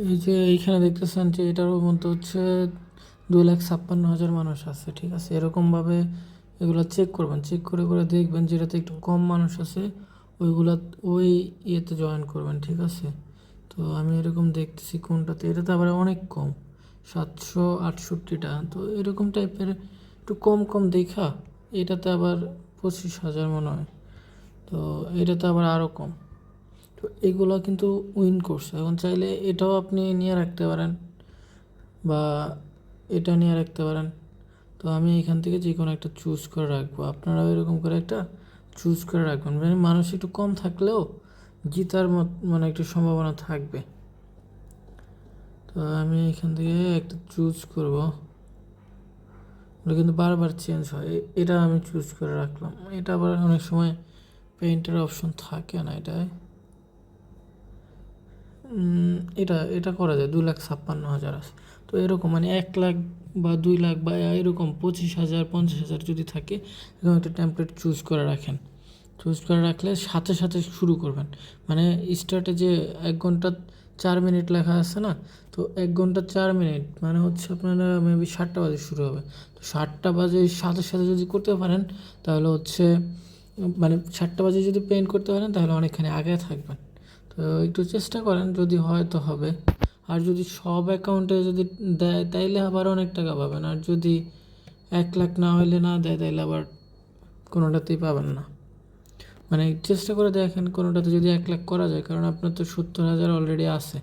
এই যে এইখানে দেখতেছেন যে এটার মধ্যে হচ্ছে 2,56,000 মানুষ আছে, ঠিক আছে। এরকমভাবে এগুলো চেক করবেন, চেক করে করে দেখবেন যেটাতে একটু কম মানুষ আছে ওইগুলা ওই ইয়েতে জয়েন করবেন, ঠিক আছে। তো আমি এরকম দেখতেছি কোনটাতে, এটাতে আবার অনেক কম, 768টা। তো এরকম টাইপের একটু কম কম দেখা এটাতে আবার 25,000 মনে হয়। তো এটাতে আবার আরও কম। তো এগুলো কিন্তু উইন করছে। এখন চাইলে এটাও আপনি নিয়ে রাখতে পারেন বা এটা নিয়ে রাখতে পারেন। তো আমি এখান থেকে যে কোনো একটা চুজ করে রাখবো, আপনারাও এরকম করে একটা চুজ করে রাখবেন, মানে মানুষ একটু কম থাকলেও জিতার মানে একটু সম্ভাবনা থাকবে। তো আমি এখান থেকে একটা চুজ করব, ওটা কিন্তু বারবার চেঞ্জ হয়। এটা আমি চুজ করে রাখলাম। এটা আবার অনেক সময় পেইন্টের অপশন থাকে না এটায়। এটা এটা করা যায়, 2,56,000 আছে। তো এরকম মানে 1 লাখ বা 2 লাখ বা এরকম 25,000 50,000 যদি থাকে, এরকম একটা টেমপ্লেট চুজ করে রাখেন। চুজ করে রাখলে সাথে সাথে শুরু করবেন। মানে স্টার্টে যে 1 ঘন্টা 4 মিনিট লেখা আছে না, তো 1 ঘন্টা 4 মিনিট মানে হচ্ছে আপনারা মেবি 7টা বাজে শুরু হবে। তো 7টা বাজে সাথে সাথে যদি করতে পারেন তাহলে হচ্ছে মানে 7টা বাজে যদি পেইন্ট করতে পারেন তাহলে অনেকখানি আগে থাকবেন। তো একটু চেষ্টা করেন, যদি হয় তো হবে। আর যদি সব অ্যাকাউন্টে যদি দেয় তাইলে আবার অনেক টাকা পাবেন, আর যদি 1 লাখ না হইলে না দেয় তাইলে আবার কোনোটাতেই পাবেন না। মানে চেষ্টা করে দেখেন কোনোটাতে যদি 1 লাখ করা যায়, কারণ আপনার তো 70,000 অলরেডি আছে।